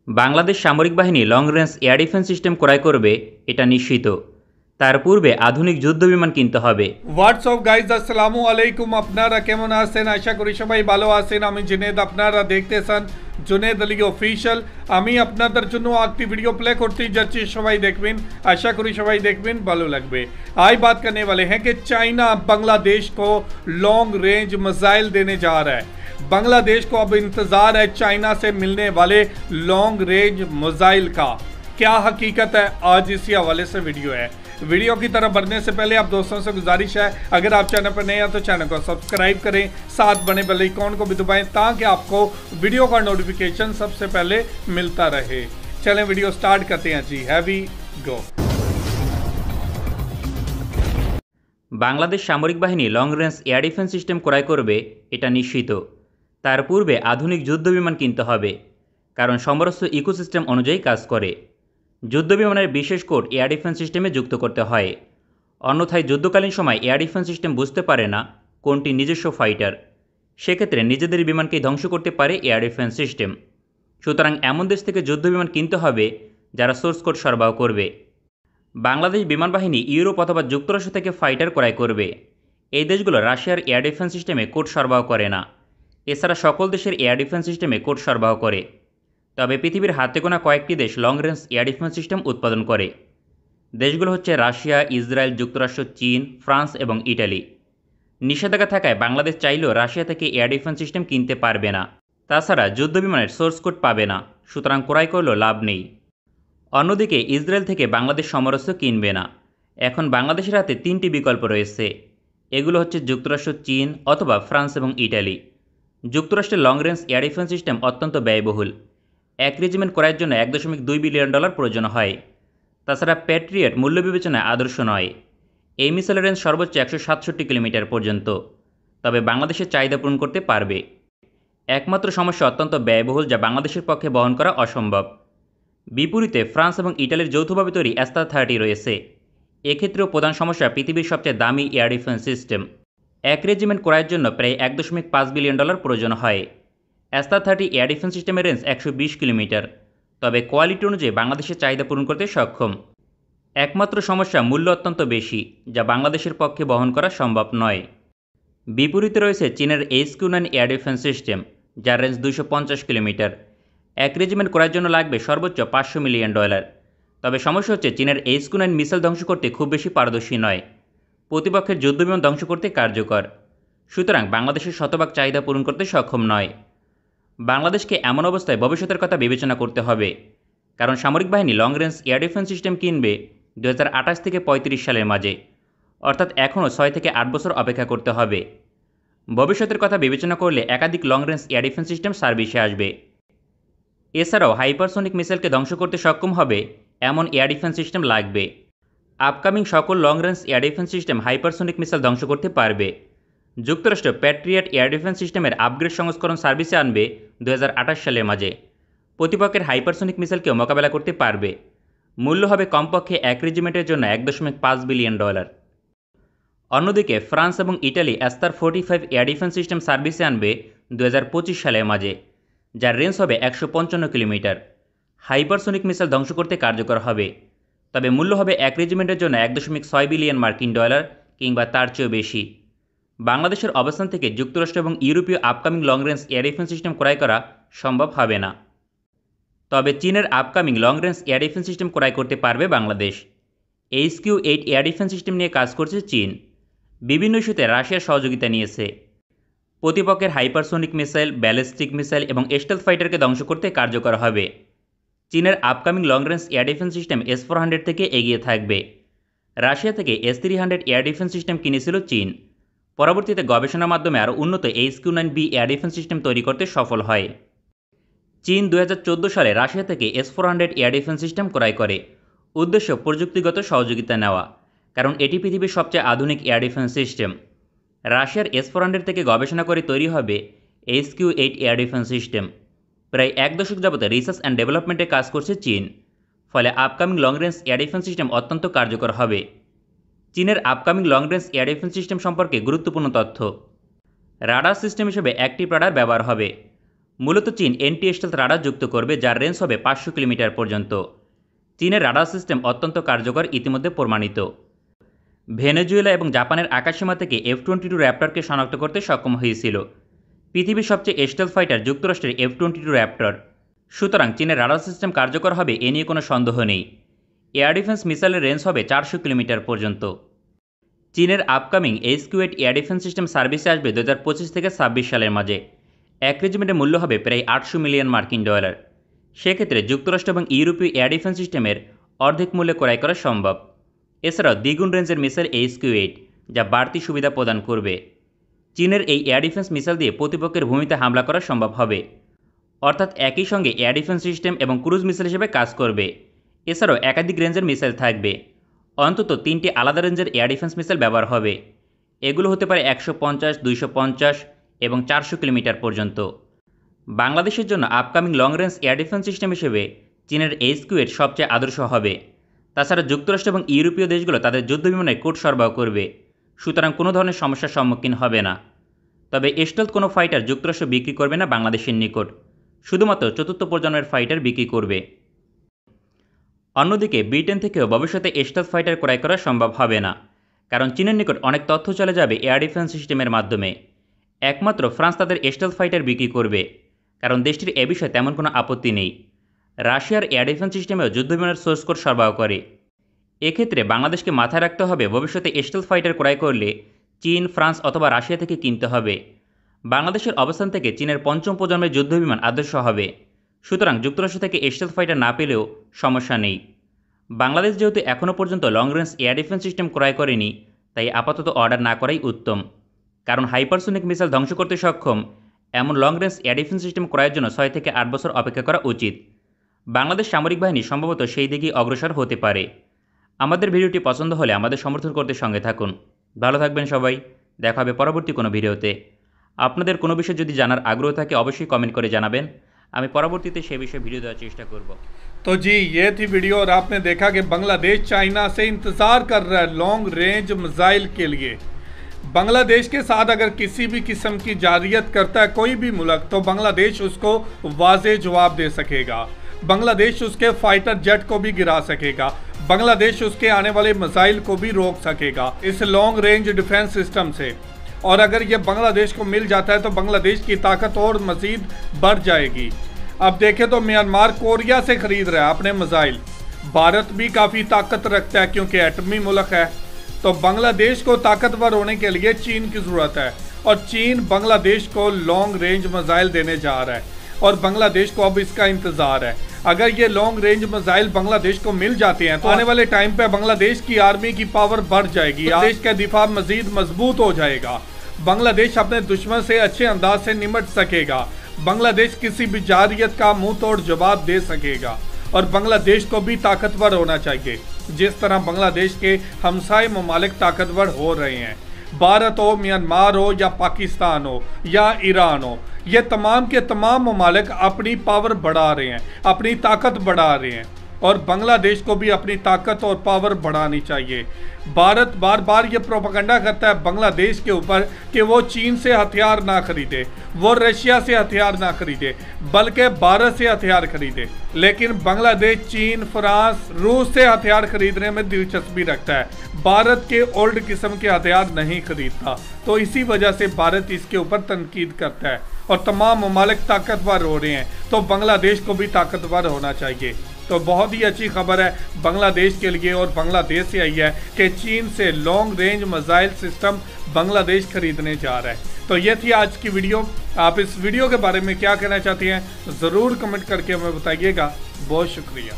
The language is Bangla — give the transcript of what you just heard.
বাংলাদেশ সামরিক বাহিনী long range air defence system ক্রয় করবে এটা নিশ্চিত। তার পূর্বে আধুনিক যুদ্ধবিমান কিনতে হবে। হোয়াটসঅ্যাপ গাইজ আসসালামু আলাইকুম। আপনারা কেমন আছেন? আশা করি সবাই ভালো আছেন। আমি জুনেদ, আপনারা দেখতেছেন জুনেদ আলী অফিশিয়াল। আমি আপনাদের জন্য একটি ভিডিও প্লে করতে যাচ্ছি, সবাই দেখবেন। आशा करी सबाई देखবেন, ভালো লাগবে। आज बात करने वाले हैं कि चाइना बांग्लादेश को लॉन्ग रेंज मिसाइल देने जा रहा है। बांग्लादेश को अब इंतज़ार है चाइना से मिलने वाले लॉन्ग रेंज मिसाइल का। क्या हकीकत है, आज इसी हवाले से वीडियो है। वीडियो की तरफ बढ़ने से पहले आप दोस्तों से गुजारिश है, अगर आप चैनल पर नए हैं तो चैनल को सब्सक्राइब करें, साथ बने बेल आइकॉन को भी दबाएं ताकि आपको वीडियो का नोटिफिकेशन सबसे पहले मिलता रहे। चलें वीडियो स्टार्ट करते हैं जी, हैवी गो। বাংলাদেশ সামরিক বাহিনী long range air defence system ক্রয় করবে এটা নিশ্চিত। তার পূর্বে আধুনিক যুদ্ধবিমান কিনতে হবে, কারণ সমরস্য ইকোসিস্টেম অনুযায়ী কাজ করে। যুদ্ধবিমানের বিশেষ কোড এয়ার ডিফেন্স সিস্টেমে যুক্ত করতে হয়, অন্যথায় যুদ্ধকালীন সময় এয়ার ডিফেন্স সিস্টেম বুঝতে পারে না কোনটি নিজস্ব ফাইটার। সেক্ষেত্রে নিজেদের বিমানকেই ধ্বংস করতে পারে এয়ার ডিফেন্স সিস্টেম। সুতরাং এমন দেশ থেকে যুদ্ধবিমান কিনতে হবে যারা সোর্স কোড সরবরাহ করবে। বাংলাদেশ বিমান বাহিনী ইউরোপ অথবা যুক্তরাষ্ট্র থেকে ফাইটার ক্রয় করবে। এই দেশগুলো রাশিয়ার এয়ার ডিফেন্স সিস্টেমে কোড সরবরাহ করে না, এছাড়া সকল দেশের এয়ার ডিফেন্স সিস্টেমে কোড সরবরাহ করে। তবে পৃথিবীর হাতে গোনা কয়েকটি দেশ long range air defence system উৎপাদন করে। দেশগুলো হচ্ছে রাশিয়া, ইসরায়েল, যুক্তরাষ্ট্র, চীন, ফ্রান্স এবং ইটালি। নিষেধাজ্ঞা থাকায় বাংলাদেশ চাইলেও রাশিয়া থেকে এয়ার ডিফেন্স সিস্টেম কিনতে পারবে না। তাছাড়া যুদ্ধবিমানের সোর্স কোড পাবে না, সুতরাং ক্রয় করলেও লাভ নেই। অন্যদিকে ইসরায়েল থেকে বাংলাদেশ সমরস্য কিনবে না। এখন বাংলাদেশের হাতে তিনটি বিকল্প রয়েছে, এগুলো হচ্ছে যুক্তরাষ্ট্র, চীন অথবা ফ্রান্স এবং ইটালি। যুক্তরাষ্ট্রের long range air defence system অত্যন্ত ব্যয়বহুল। এক রেজিমেন্ট ক্রয়ের জন্য $1.2 বিলিয়ন প্রয়োজন হয়। তাছাড়া প্যাট্রিয়ট মূল্য বিবেচনায় আদর্শ নয়। এই মিসাইলের রেঞ্জ সর্বোচ্চ 167 কিলোমিটার পর্যন্ত, তবে বাংলাদেশের চাহিদা পূরণ করতে পারবে। একমাত্র সমস্যা অত্যন্ত ব্যয়বহুল, যা বাংলাদেশের পক্ষে বহন করা অসম্ভব। বিপরীতে ফ্রান্স এবং ইটালির যৌথভাবে তৈরি অ্যাস্ত্রা-30 রয়েছে। এক্ষেত্রেও প্রধান সমস্যা পৃথিবীর সবচেয়ে দামি এয়ার ডিফেন্স সিস্টেম। এক রেজিমেন্ট ক্রয়ের জন্য প্রায় $1.5 বিলিয়ন প্রয়োজন হয়। অ্যাস্ত্রা-30 এয়ার ডিফেন্স সিস্টেমের রেঞ্জ 120 কিলোমিটার, তবে কোয়ালিটি অনুযায়ী বাংলাদেশের চাহিদা পূরণ করতে সক্ষম। একমাত্র সমস্যা মূল্য অত্যন্ত বেশি, যা বাংলাদেশের পক্ষে বহন করা সম্ভব নয়। বিপরীতে রয়েছে চীনের HQ-9 এয়ার ডিফেন্স সিস্টেম, যার রেঞ্জ 250 কিলোমিটার। এক রেজিমেন্ট করার জন্য লাগবে সর্বোচ্চ $500 মিলিয়ন। তবে সমস্যা হচ্ছে চীনের HQ-9 মিসাইল ধ্বংস করতে খুব বেশি পারদর্শী নয়, প্রতিপক্ষের যুদ্ধবিমান ধ্বংস করতে কার্যকর। সুতরাং বাংলাদেশের শতভাগ চাহিদা পূরণ করতে সক্ষম নয়। বাংলাদেশকে এমন অবস্থায় ভবিষ্যতের কথা বিবেচনা করতে হবে, কারণ সামরিক বাহিনী long range air defence system কিনবে 2028 থেকে 35 সালের মাঝে, অর্থাৎ এখনও 6 থেকে 8 বছর অপেক্ষা করতে হবে। ভবিষ্যতের কথা বিবেচনা করলে একাধিক long range air defence system সার্ভিসে আসবে। এছাড়াও হাইপারসোনিক মিসাইলকে ধ্বংস করতে সক্ষম হবে এমন এয়ার ডিফেন্স সিস্টেম লাগবে। আপকামিং সকল long range air defence system hypersonic missile ধ্বংস করতে পারবে। যুক্তরাষ্ট্র প্যাট্রিয়ট এয়ার ডিফেন্স সিস্টেমের আপগ্রেড সংস্করণ সার্ভিসে আনবে 2028 সালের মাঝে। প্রতিপক্ষের হাইপারসোনিক মিসাইলকেও মোকাবেলা করতে পারবে। মূল্য হবে কমপক্ষে এক রেজিমেন্টের জন্য $1.5 বিলিয়ন। অন্যদিকে ফ্রান্স এবং ইটালি অ্যাস্ত্রা-45 এয়ার ডিফেন্স সিস্টেম সার্ভিসে আনবে 2025 সালের মাঝে, যার রেঞ্জ হবে 155 কিলোমিটার। হাইপারসোনিক মিসাইল ধ্বংস করতে কার্যকর হবে, তবে মূল্য হবে এক রেজিমেন্টের জন্য $1.6 বিলিয়ন কিংবা তার চেয়েও বেশি। বাংলাদেশের অবস্থান থেকে যুক্তরাষ্ট্র এবং ইউরোপীয় upcoming long range air defence system ক্রয় করা সম্ভব হবে না। তবে চীনের upcoming long range air defence system ক্রয় করতে পারবে Bangladesh. HQ-8 air defence system নিয়ে কাজ করছে চীন। বিভিন্ন ইস্যুতে রাশিয়ার সহযোগিতা নিয়েছে। প্রতিপক্ষের হাইপারসোনিক মিসাইল, ব্যালিস্টিক মিসাইল এবং স্টেলথ ফাইটারকে ধ্বংস করতে কার্যকর হবে। চীনের upcoming long range air defence system S-400 থেকে এগিয়ে থাকবে। রাশিয়া থেকে S-300 এয়ার ডিফেন্স সিস্টেম কিনেছিল চীন। পরবর্তীতে গবেষণার মাধ্যমে আরও উন্নত HQ-9B এয়ার ডিফেন্স সিস্টেম তৈরি করতে সফল হয়। চীন 2014 সালে রাশিয়া থেকে S-400 এয়ার ডিফেন্স সিস্টেম ক্রয় করে। উদ্দেশ্য প্রযুক্তিগত সহযোগিতা নেওয়া, কারণ এটি পৃথিবীর সবচেয়ে আধুনিক এয়ার ডিফেন্স সিস্টেম। রাশিয়ার S-400 থেকে গবেষণা করে তৈরি হবে HQ-8 এয়ার ডিফেন্স সিস্টেম। প্রায় 1 দশক যাবত রিসার্চ অ্যান্ড ডেভেলপমেন্টে কাজ করছে চীন, ফলে upcoming long range air defence system অত্যন্ত কার্যকর হবে। চীনের upcoming long range air defence system সম্পর্কে গুরুত্বপূর্ণ তথ্য। রাডার সিস্টেম হিসেবে অ্যাক্টিভ রাডার ব্যবহার হবে। মূলত চীন এন্টি স্টেলথ রাডার যুক্ত করবে, যার রেঞ্জ হবে 500 কিলোমিটার পর্যন্ত। চীনের রাডার সিস্টেম অত্যন্ত কার্যকর, ইতিমধ্যে প্রমাণিত। ভেনেজুয়েলা এবং জাপানের আকাশসীমা থেকে F-22 র্যাপটরকে শনাক্ত করতে সক্ষম হয়েছিল। পৃথিবীর সবচেয়ে স্টেলথ ফাইটার যুক্তরাষ্ট্রের F-22 র্যাপটর। সুতরাং চীনের রাডার সিস্টেম কার্যকর হবে, এ নিয়ে কোনো সন্দেহ নেই। এয়ার ডিফেন্স মিসাইলের রেঞ্জ হবে 400 কিলোমিটার পর্যন্ত। চীনের upcoming HQ-8 air defence system সার্ভিসে আসবে 2025 থেকে 26 সালের মাঝে। এক রেজিমেন্টের মূল্য হবে প্রায় 800 মিলিয়ন মার্কিন ডলার। সেক্ষেত্রে যুক্তরাষ্ট্র এবং ইউরোপীয় এয়ার ডিফেন্স সিস্টেমের অর্ধেক মূল্যে ক্রয় করা সম্ভব। এছাড়াও দ্বিগুণ রেঞ্জের মিসাইল HQ-8, যা বাড়তি সুবিধা প্রদান করবে। চীনের এই এয়ার ডিফেন্স মিসাইল দিয়ে প্রতিপক্ষের ভূমিতে হামলা করা সম্ভব হবে, অর্থাৎ একই সঙ্গে এয়ার ডিফেন্স সিস্টেম এবং ক্রুজ মিসাইল হিসেবে কাজ করবে। এছাড়াও একাধিক রেঞ্জের মিসাইল থাকবে। অন্তত 3টি আলাদা রেঞ্জের এয়ার ডিফেন্স মিসাইল ব্যবহার হবে। এগুলো হতে পারে 150, 250 এবং 400 কিলোমিটার পর্যন্ত। বাংলাদেশের জন্য upcoming long range air defence system হিসেবে চীনের HQ-8 সবচেয়ে আদর্শ হবে। তাছাড়া যুক্তরাষ্ট্র এবং ইউরোপীয় দেশগুলো তাদের যুদ্ধবিমানের কোড সরবরাহ করবে, সুতরাং কোনো ধরনের সমস্যার সম্মুখীন হবে না। তবে স্টেলথ কোনো ফাইটার যুক্তরাষ্ট্র বিক্রি করবে না বাংলাদেশের নিকট, শুধুমাত্র 4র্থ প্রজন্মের ফাইটার বিক্রি করবে। অন্যদিকে ব্রিটেন থেকেও ভবিষ্যতে স্টেলথ ফাইটার ক্রয় করা সম্ভব হবে না, কারণ চীনের নিকট অনেক তথ্য চলে যাবে এয়ার ডিফেন্স সিস্টেমের মাধ্যমে। একমাত্র ফ্রান্স তাদের স্টেলথ ফাইটার বিক্রি করবে, কারণ দেশটির এ বিষয়ে তেমন কোনো আপত্তি নেই। রাশিয়ার এয়ার ডিফেন্স সিস্টেমেও যুদ্ধবিমানের সোর্স কোড সরবরাহ করে। এক্ষেত্রে বাংলাদেশকে মাথায় রাখতে হবে, ভবিষ্যতে স্টেলথ ফাইটার ক্রয় করলে চীন, ফ্রান্স অথবা রাশিয়া থেকে কিনতে হবে। বাংলাদেশের অবস্থান থেকে চীনের 5ম প্রজন্মের যুদ্ধবিমান আদর্শ হবে, সুতরাং যুক্তরাষ্ট্র থেকে স্টেলথ ফাইটার না পেলেও সমস্যা নেই। বাংলাদেশ যেহেতু এখনও পর্যন্ত long range air defence system ক্রয় করেনি, তাই আপাতত অর্ডার না করাই উত্তম, কারণ হাইপারসোনিক মিসাইল ধ্বংস করতে সক্ষম এমন long range air defence system ক্রয়ের জন্য 6 থেকে 8 বছর অপেক্ষা করা উচিত। বাংলাদেশ সামরিক বাহিনী সম্ভবত সেই দিকেই অগ্রসর হতে পারে। আমাদের ভিডিওটি পছন্দ হলে আমাদের সমর্থন করতে সঙ্গে থাকুন। ভালো থাকবেন সবাই, দেখা হবে পরবর্তী কোনো ভিডিওতে। আপনাদের কোনো বিষয় যদি জানার আগ্রহ থাকে অবশ্যই কমেন্ট করে জানাবেন, আমি পরবর্তীতে সেই বিষয়ে ভিডিও দেওয়ার চেষ্টা করব। तो जी ये थी वीडियो और आपने देखा कि बांग्लादेश चाइना से इंतज़ार कर रहा है लॉन्ग रेंज मिसाइल के लिए। बांग्लादेश के साथ अगर किसी भी किस्म की जारियत करता है कोई भी मुल्क, तो बांग्लादेश उसको वाज़े जवाब दे सकेगा। बांग्लादेश उसके फाइटर जेट को भी गिरा सकेगा, बांग्लादेश उसके आने वाले मिसाइल को भी रोक सकेगा इस लॉन्ग रेंज डिफेंस सिस्टम से। और अगर ये बांग्लादेश को मिल जाता है तो बांग्लादेश की ताकत और मज़ीद बढ़ जाएगी। अब देखें तो म्यांमार कोरिया से खरीद रहा है अपने मिसाइल। भारत भी काफ़ी ताकत रखता है क्योंकि एटमी मुल्क है, तो बांग्लादेश को ताकतवर होने के लिए चीन की ज़रूरत है। और चीन बांग्लादेश को लॉन्ग रेंज मिसाइल देने जा रहा है और बांग्लादेश को अब इसका इंतज़ार है। अगर ये लॉन्ग रेंज मिसाइल बांग्लादेश को मिल जाते हैं तो आने वाले टाइम पे बांग्लादेश की आर्मी की पावर बढ़ जाएगी, देश का दिफा मजीद मजबूत हो जाएगा। बांग्लादेश अपने दुश्मन से अच्छे अंदाज से निमट सकेगा, बांग्लादेश किसी भी जारियत का मुंह तोड़ जवाब दे सकेगा। और बांग्लादेश को भी ताकतवर होना चाहिए जिस तरह बांग्लादेश के हमसाय ममालिक ताकतवर हो रहे हैं। भारत हो, म्यांमार हो या पाकिस्तान हो या ईरान हो, ये तमाम के तमाम ममालिक अपनी पावर बढ़ा रहे हैं, अपनी ताकत बढ़ा रहे हैं और बांग्लादेश को भी अपनी ताकत और पावर बढ़ानी चाहिए। भारत बार बार ये प्रोपेगेंडा करता है बांग्लादेश के ऊपर कि वो चीन से हथियार ना खरीदे, वो रशिया से हथियार ना खरीदे, बल्कि भारत से हथियार खरीदे। लेकिन बांग्लादेश चीन, फ्रांस, रूस से हथियार खरीदने में दिलचस्पी रखता है, भारत के ओल्ड किस्म के हथियार नहीं खरीदता। तो इसी वजह से भारत इसके ऊपर तनकीद करता है और तमाम ममालिक ताकतवर हो रहे हैं, तो बांग्लादेश को भी ताकतवर होना चाहिए। तो बहुत ही अच्छी खबर है बांग्लादेश के लिए और बांग्लादेश से आई है कि चीन से long range missile system Bangladesh खरीदने जा रहा है। तो ये थी आज की वीडियो। आप इस वीडियो के बारे में क्या कहना चाहते हैं ज़रूर कमेंट करके हमें बताइएगा। बहुत शुक्रिया।